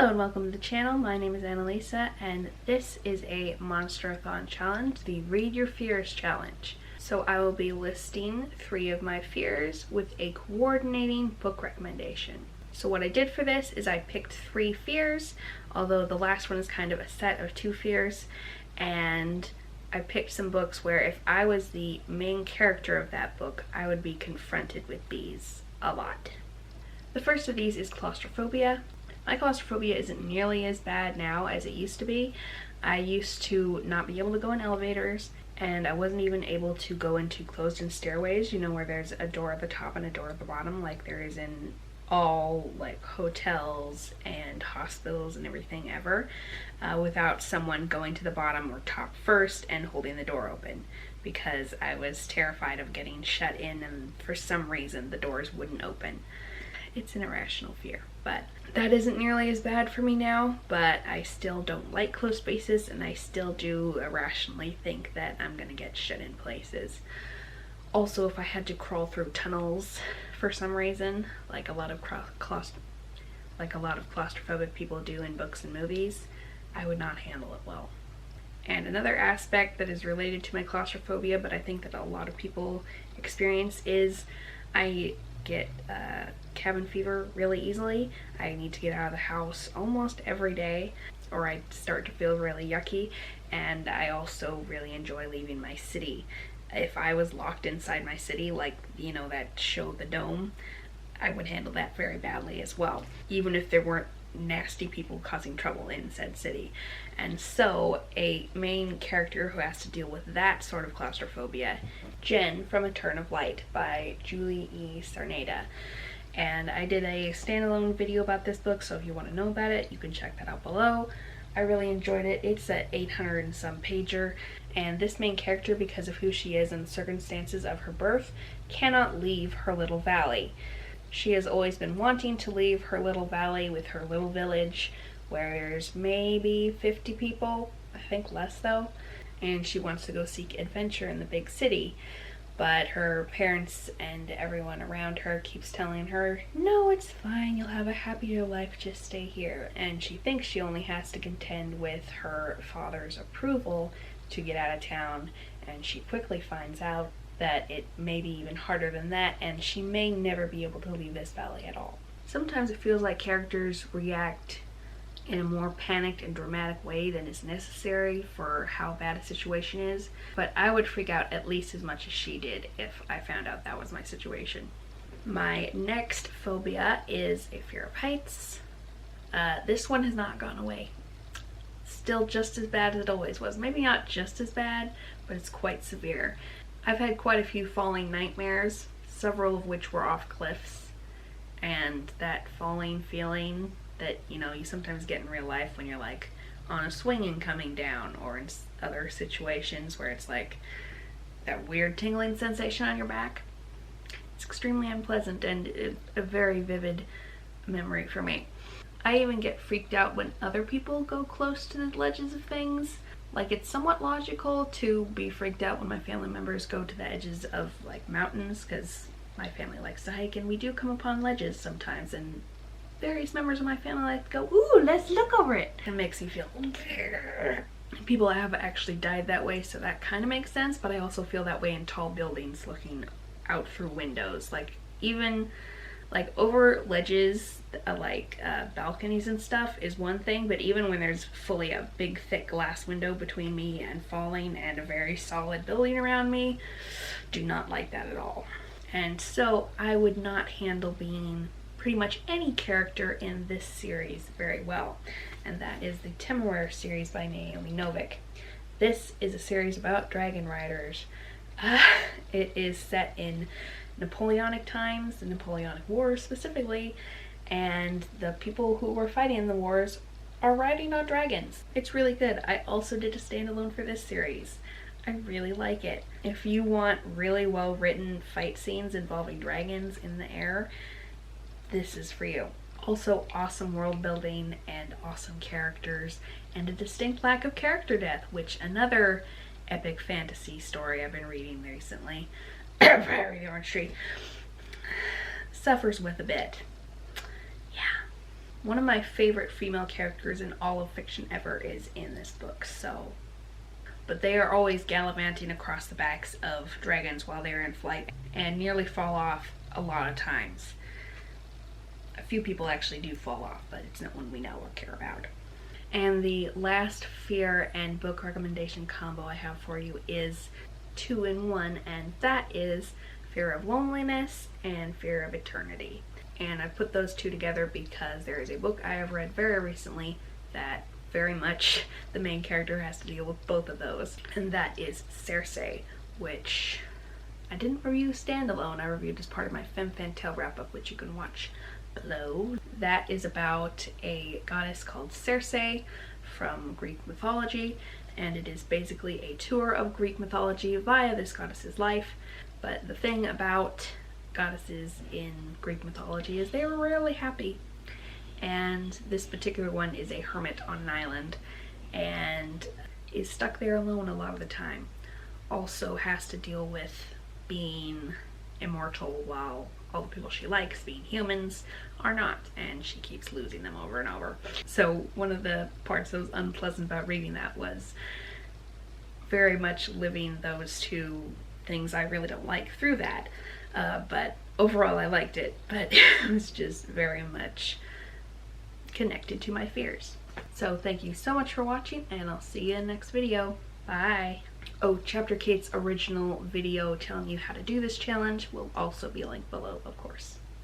Hello and welcome to the channel. My name is Annalisa and this is a Monster-a-thon challenge, the Read Your Fears challenge. So I will be listing 3 of my fears with a coordinating book recommendation. So what I did for this is I picked 3 fears, although the last one is kind of a set of 2 fears, and I picked some books where if I was the main character of that book, I would be confronted with these a lot. The first of these is claustrophobia. My claustrophobia isn't nearly as bad now as it used to be. I used to not be able to go in elevators, and I wasn't even able to go into closed-in stairways, you know, where there's a door at the top and a door at the bottom, like there is in all like hotels and hospitals and everything ever, without someone going to the bottom or top first and holding the door open, because I was terrified of getting shut in and for some reason the doors wouldn't open. It's an irrational fear, but that isn't nearly as bad for me now, but I still don't like closed spaces, and I still do irrationally think that I'm gonna get shut in places. Also, if I had to crawl through tunnels for some reason, like a lot of claustrophobic people do in books and movies, I would not handle it well. And another aspect that is related to my claustrophobia, but I think that a lot of people experience, is I get cabin fever really easily. I need to get out of the house almost every day or I start to feel really yucky, and I also really enjoy leaving my city. If I was locked inside my city, like, you know, that show The Dome, I would handle that very badly as well, even if there weren't nasty people causing trouble in said city. And so a main character who has to deal with that sort of claustrophobia, Jen from A Turn of Light by Julie E. Sarneda. And I did a standalone video about this book, so if you want to know about it, you can check that out below. I really enjoyed it. It's an 800 and some pager, and this main character, because of who she is and the circumstances of her birth, cannot leave her little valley. She has always been wanting to leave her little valley with her little village, where there's maybe 50 people, I think less though, and she wants to go seek adventure in the big city. But her parents and everyone around her keeps telling her, no, it's fine, you'll have a happier life, just stay here. And she thinks she only has to contend with her father's approval to get out of town, and she quickly finds out that it may be even harder than that, and she may never be able to leave this valley at all. Sometimes it feels like characters react in a more panicked and dramatic way than is necessary for how bad a situation is, but I would freak out at least as much as she did if I found out that was my situation. My next phobia is a fear of heights. This one has not gone away. Still just as bad as it always was. Maybe not just as bad, but it's quite severe. I've had quite a few falling nightmares, several of which were off cliffs, and that falling feeling that, you know, you sometimes get in real life when you're like on a swing and coming down, or in other situations where it's like that weird tingling sensation on your back. It's extremely unpleasant and a very vivid memory for me. I even get freaked out when other people go close to the ledges of things. Like, it's somewhat logical to be freaked out when my family members go to the edges of like mountains, because my family likes to hike, and we do come upon ledges sometimes, and various members of my family like to go, ooh, let's look over it. It makes me feel people have actually died that way, so that kind of makes sense, but I also feel that way in tall buildings looking out through windows. Like, even like over ledges, balconies and stuff is one thing, but even when there's fully a big thick glass window between me and falling and a very solid building around me, do not like that at all. And so I would not handle being pretty much any character in this series very well, and that is the Temeraire series by Naomi Novik. This is a series about dragon riders. It is set in Napoleonic times, the Napoleonic Wars specifically, and the people who were fighting in the wars are riding on dragons. It's really good. I also did a standalone for this series. I really like it. If you want really well written fight scenes involving dragons in the air, this is for you. Also awesome world building and awesome characters, and a distinct lack of character death, which another epic fantasy story I've been reading recently, Prairie the Orange Tree, suffers with a bit. Yeah. one of my favorite female characters in all of fiction ever is in this book, so. But they are always gallivanting across the backs of dragons while they are in flight and nearly fall off a lot of times. A few people actually do fall off, but it's not one we know or care about. And the last fear and book recommendation combo I have for you is 2 in 1, and that is Fear of Loneliness and Fear of Eternity. And I put those two together because there is a book I have read very recently that very much the main character has to deal with both of those, and that is Circe, which I didn't review standalone. I reviewed as part of my Femme Fatale wrap-up, which you can watch below. That is about a goddess called Circe from Greek mythology, and it is basically a tour of Greek mythology via this goddess's life. But the thing about goddesses in Greek mythology is they were rarely happy, and this particular one is a hermit on an island and is stuck there alone a lot of the time. Also has to deal with being immortal while all the people she likes, being humans, are not, and she keeps losing them over and over. So one of the parts that was unpleasant about reading that was very much living those two things I really don't like through that. But overall I liked it, but it was just very much connected to my fears. So thank you so much for watching, and I'll see you in the next video. Bye! Oh, Chapter Kate's original video telling you how to do this challenge will also be linked below, of course.